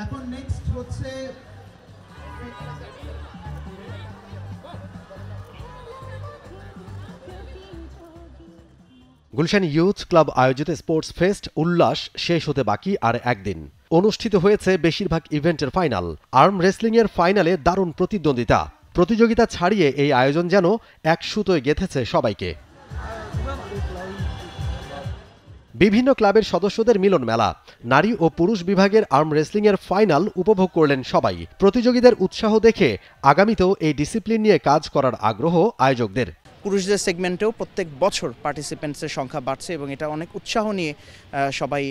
এখন নেক্সট হচ্ছে Gulshan youth club আয়োজিত স্পোর্টস ফেস্ট উল্লাস শেষ হতে বাকি আর একদিন। অনুষ্ঠিত হয়েছে বেশিরভাগ ইভেন্টের ফাইনাল। আর্ম রেসলিং এর ফাইনালে দারুণ প্রতিদ্বন্দ্বিতা। প্রতিযোগিতা ছাড়িয়ে এই আয়োজন যেন এক সুতোয় গেঁথেছে সবাইকে। বিভিন্ন ক্লাবের সদস্যদের মিলন মেলা। নারী ও পুরুষ বিভাগের আর্ম রেসলিং এর ফাইনাল উপভোগ করলেন সবাই। প্রতিযোগীদের উৎসাহ দেখে আগামীতেও এই ডিসিপ্লিন নিয়ে কাজ করার আগ্রহ আয়োজকদের। পুরুষদের সেগমেন্টেও প্রত্যেক বছর পার্টিসিপেন্টসের সংখ্যা বাড়ছে এবং এটা অনেক উৎসাহ নিয়ে সবাই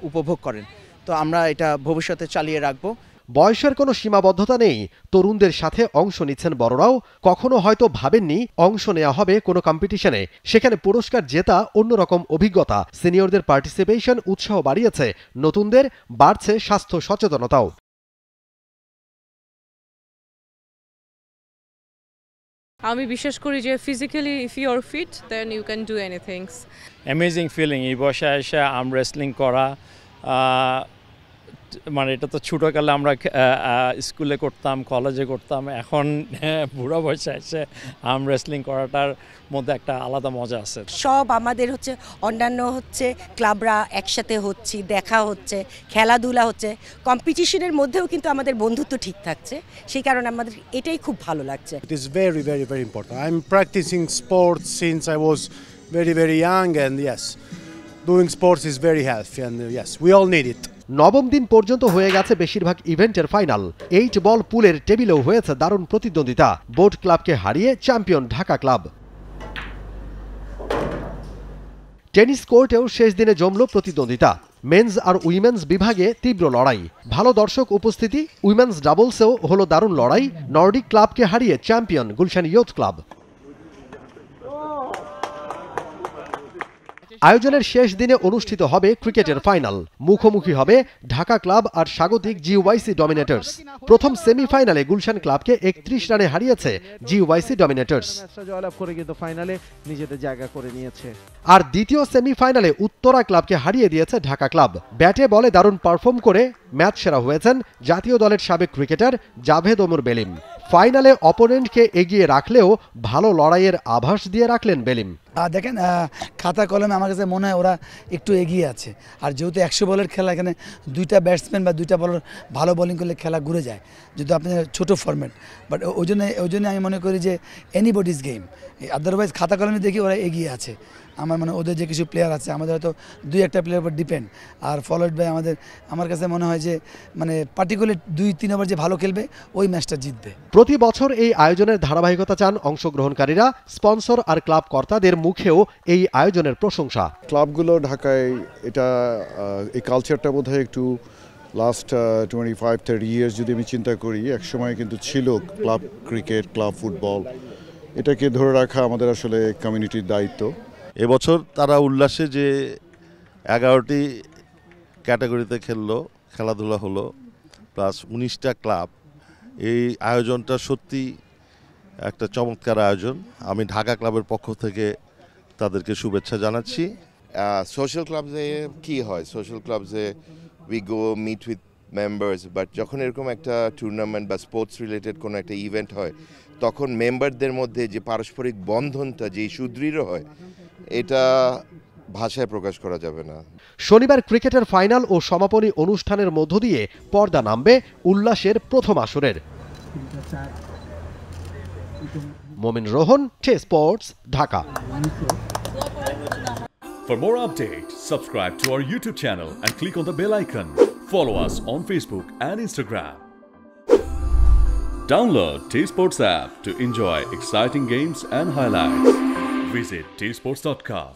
উপভোগ করেন। তো আমরা এটা ভবিষ্যতে চালিয়ে রাখবো। বয়সের কোনো সীমাবদ্ধতা নেই। তরুণদের সাথে অংশ নিচ্ছেন বড়রাও। কখনো হয়তো ভাবেননি অংশ নেওয়া হবে কোনো কম্পিটিশনে। সেখানে পুরস্কার জেতা অন্যরকম অভিজ্ঞতা। সিনিয়রদের পার্টিসিপেশন উৎসাহ বাড়িয়েছে, নতুনদের বাড়ছে স্বাস্থ্য সচেতনতাও। আমি বিশ্বাস করি যে physically if you are fit then you can do anything. Amazing feeling এই বয়সে এসে আর্ম রেসলিং করা, মানে এটা তো ছোটোকালে আমরা স্কুলে করতাম, কলেজে করতাম, এখন বুড়ো বয়সে এসে আর্ম রেসলিং করাটার মধ্যে একটা আলাদা মজা আছে। সব আমাদের অন্যান্য ক্লাবরা একসাথে হচ্ছে, দেখা হচ্ছে, খেলাধুলা হচ্ছে, কম্পিটিশনের মধ্যেও কিন্তু আমাদের বন্ধুত্ব ঠিক থাকছে। সেই কারণে আমাদের এটাই খুব ভালো লাগছে। It is very, very, very important. I'm practicing sports since I was very, very young, and yes, doing sports is very healthy, and yes, we all need it. নবম দিন পর্যন্ত হয়ে গেছে বেশিরভাগ ইভেন্টের ফাইনাল। 8 বল পুলের টেবিলেও হয়েছে দারুণ প্রতিদ্বন্দ্বিতা। বোর্ড ক্লাবকে হারিয়ে চ্যাম্পিয়ন ঢাকা ক্লাব। টেনিস কোর্টেও শেষ দিনে জমল প্রতিদ্বন্দ্বিতা। মেন্স আর উইমেন্স বিভাগে তীব্র লড়াই। ভালো দর্শক উপস্থিতি। উইমেন্স ডাবলসেও হলো দারুণ লড়াই। নর্ডিক ক্লাবকে হারিয়ে চ্যাম্পিয়ন গুলশান ইউথ ক্লাব। আয়োজনের শেষ দিনে অনুষ্ঠিত হবে ক্রিকেটের ফাইনাল। মুখোমুখি হবে ঢাকা ক্লাব আর স্বাগতিক জিওয়াইসি ডমিনেটর্স। প্রথম সেমিফাইনালে গুলশান ক্লাবকে 31 রানে হারিয়েছে জিওয়াইসি ডমিনেটর্স। জয়লাভ করে কিন্তু ফাইনালে নিজেদের জায়গা করে নিয়েছে। আর দ্বিতীয় সেমিফাইনালে উত্তরা ক্লাবকে হারিয়ে দিয়েছে ঢাকা ক্লাব। ব্যাটে বলে দারুণ পারফর্ম করে ম্যাচ সেরা হয়েছেন জাতীয় দলের সাবেক ক্রিকেটার জাভেদ ওমর বেলিম। ফাইনালে অপোনেন্টকে এগিয়ে রাখলেও ভালো লড়াইয়ের আভাস দিয়ে রাখলেন বেলিম। দেখেন, খাতা কলমে আমার কাছে মনে হয় ওরা একটু এগিয়ে আছে। আর যেহেতু 100 বলের খেলা, এখানে 2টা ব্যাটসম্যান বা 2টা বলার ভালো বোলিং করলে খেলা ঘুরে যায়, যদি আপনার ছোটো ফরম্যাট। বাট ওই জন্য আমি মনে করি যে এনিবডিজ গেম। আদারওয়াইজ খাতা কলমে দেখি ওরা এগিয়ে আছে। আমার ওদের যে কিছু প্লেয়ার আছে, আমাদের হয়তো 2-1টা প্লেয়ার উপর ডিপেন্ড। আর ফলোড বাই আমার কাছে মনে হয় যে পার্টিকুলার 2-3 ওভার যে ভালো খেলবে ওই ম্যাচটা জিতবে। প্রতি বছর এই আয়োজনের ধারাবাহিকতা চান অংশগ্রহণকারীরা। স্পন্সর আর ক্লাব কর্তাদের মুখেও এই আয়োজনের প্রশংসা। ক্লাবগুলো ঢাকায় এই কালচারটা বোধহয় একটু লাস্ট 25-30 ইয়ার্স যদি আমি চিন্তা করি, একসময় কিন্তু ছিল ক্লাব ক্রিকেট, ক্লাব ফুটবল। এটাকে ধরে রাখা আমাদের আসলে কমিউনিটির দায়িত্ব। এবছর তারা উল্লাসে যে 11টি ক্যাটাগরিতে খেলাধুলা হলো, প্লাস 19টা ক্লাব। এই আয়োজনটা সত্যি একটা চমৎকার আয়োজন। আমি ঢাকা ক্লাবের পক্ষ থেকে তাদেরকে শুভেচ্ছা জানাচ্ছি। সোশ্যাল ক্লাবসে কি হয়, সোশ্যাল ক্লাবসে we go meet with members, but যখন এরকম একটা টুর্নামেন্ট বা স্পোর্টস রিলেটেড কোনো একটা ইভেন্ট হয়, তখন মেম্বারদের মধ্যে যে পারস্পরিক বন্ধনটা যে সুদৃঢ় হয়, এটা ভাষায় প্রকাশ করা যাবে না। শনিবার ক্রিকেটের ফাইনাল ও সমাপনী অনুষ্ঠানের মধ্য দিয়ে পর্দা নামবে উল্লাসের প্রথম আসরের। মোমিন Rohan, sports, Dhaka. For more updates, subscribe to our YouTube channel and click on the bell icon. Follow us on Facebook and Instagram. Download T-Sports app to enjoy exciting games and highlights. Visit tsports.com.